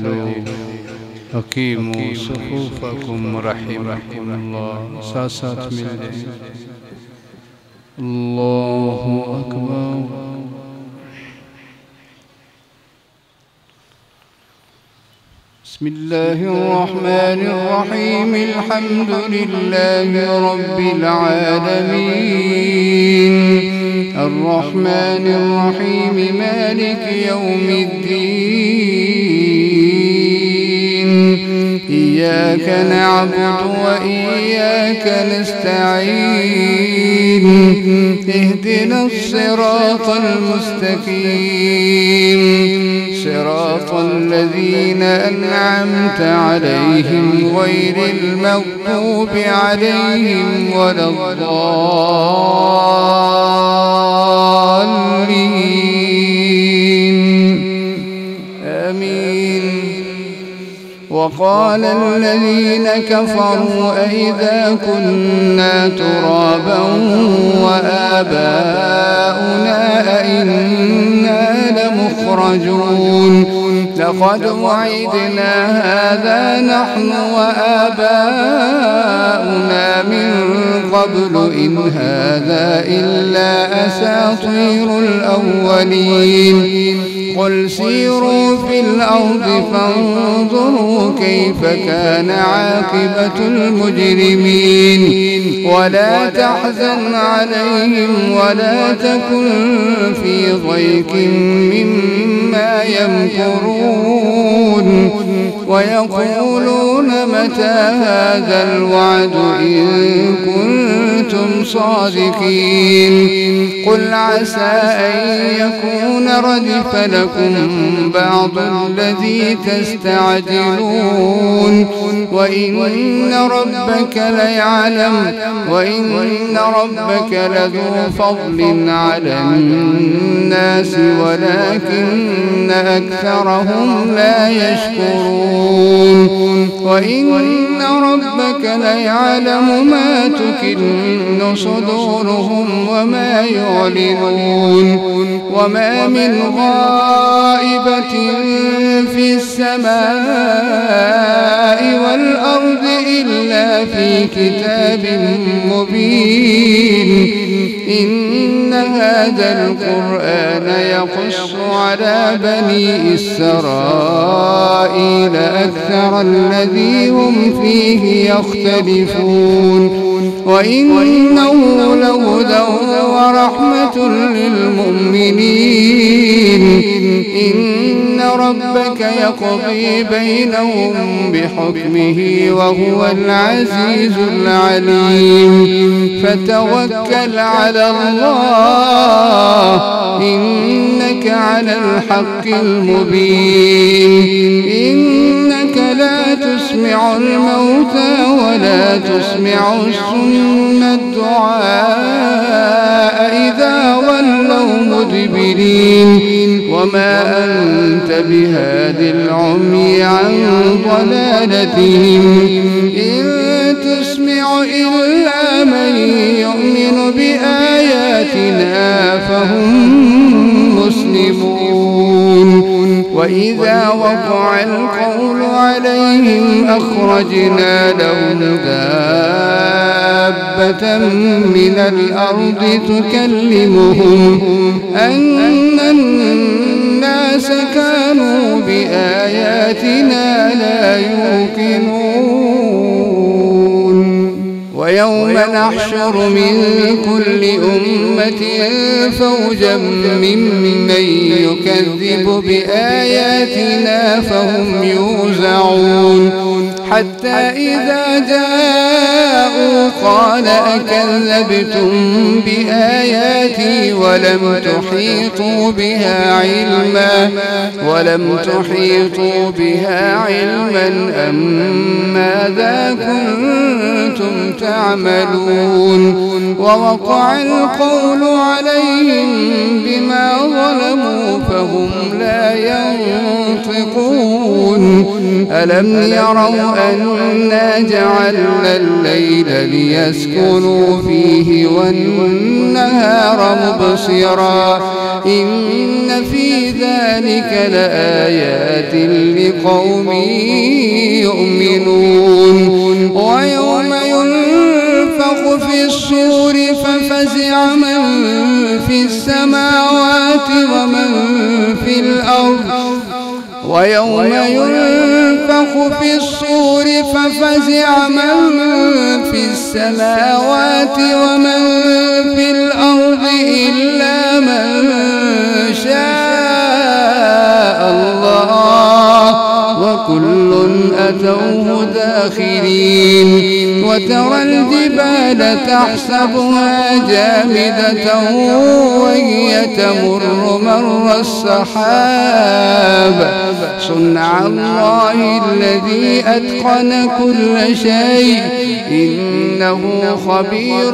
اعتدلوا أقيموا صفوفكم رحمكم الله. साथ मिल जाए। अल्लाहु अकबर। बिस्मिल्लाहिर्रहमानिर्रहीम। अल्हम्दुलिल्लाहि रब्बिल आलमीन अर्रहमानिर्रहीम मालिकि यौमिद्दीन इय्याक नअबुदु व इय्याक नस्तईन इहदिनस सिरातल मुस्तकीम صراط الذين أنعمت عليهم غير المغضوب عليهم ولا الضالين آمين. وقال الذين كفروا أئذا كنا ترابا وآباؤنا أئنا لمخرجون لقد وعدنا هذا نحن وآباؤنا من قبل إن هذا إلا أساطير الأولين. قل سيروا في الأرض فانظروا كيف كان عاقبة المجرمين ولا تحزن عليهم ولا تكن في ضيق مما يمكرون ويقولون متى هذا الوعد إن كنتم صادقين. قل عسى أن يكون ردف لكم بعض الذي تستعجلون وإن ربك لذو فضل على الناس ولكن أكثرهم لا يشكرون. وإن ربك ليعلم ما تكن صدورهم وما يعلنون. وما من غائبة في السماء والأرض إلا في كتاب مبين. إن هذا القرآن يقص على بني إسرائيل أكثر الذي هم فيه يختلفون وإنه لهدى ورحمة للمؤمنين. إن ربك يقضي بينهم بحكمه وهو العزيز العليم. فتوكل على الله إنك على الحق المبين. إنك لا تسمع الموتى ولا تسمع الصم الدعاء إذا ولوا مدبرين. وما أنت بهاد العمي عن ضلالتهم إن تسمع إلا من يؤمن بآياتنا فهم مسلمون. وإذا وقع القول عليهم أخرجنا لهم دابة من الأرض تكلمهم أن الناس كانوا بآياتنا لا يوقنون. ويوم نحشر من كل أمة فوجا ممن يكذب بآياتنا فهم يوزعون حتى إذا جاءوا قال أكذبتم بآياتي ولم تحيطوا بها علما أم ماذا كنتم تعملون. ووقع القول عليهم بما ظلموا فهم لا ينطقون. ألم يروا أنا جعلنا الليل ليسكنوا فيه والنهار مبصرا إن في ذلك لآيات لقوم يؤمنون ويوم ينفخ في الصور ففزع من في السماوات ومن في الأرض ويوم ينفخ في الصور ففزع من في السماوات ومن في الأرض إلا من شاء الله وكل أتوه داخرين وترى الجبال تحسبها جامدة وهي تمر مر السحاب صنع الله الذي أتقن كل شيء إنه خبير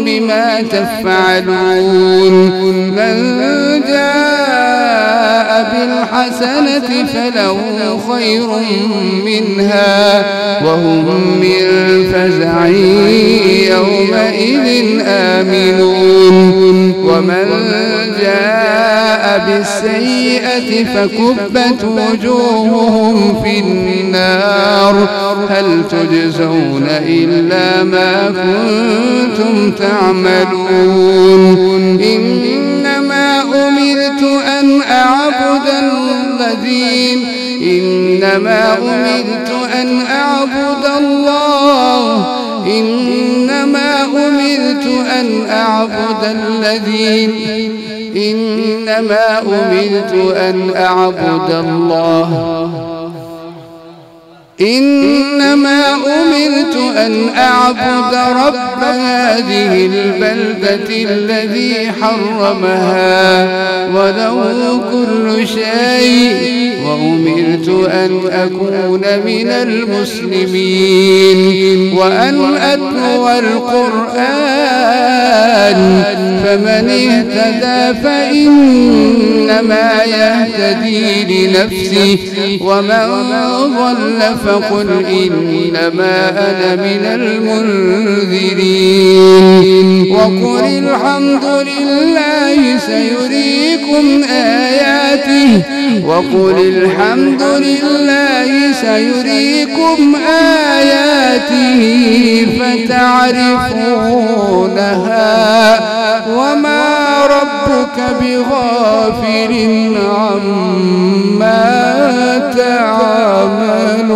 بما تفعلون من جاء بالحسنة فله خير منها وهم من فزع يومئذ آمنون ومن جاء بالسيئة فكبت وجوههم في النار هل تجزون إلا ما كنتم تعملون إنما أمرت أن أعبد الذين إنما أمرت أن أعبد الله إنما أمرت أن أعبد الذين إنما أمرت أن أعبد الله إنما أمرت أن أعبد رب هذه البلدة الذي حرمها وله كل شيء وأمرت أن أكون من المسلمين وأن أتلو القرآن فمن اهتدى فإنما يهتدي لنفسه ومن ضل فقل إنما أنا من المنذرين وقل الحمد لله سيريكم آياته وقل الحمد لله سيريكم آياته فتعرفونها وما ربك بغافل عما تعملون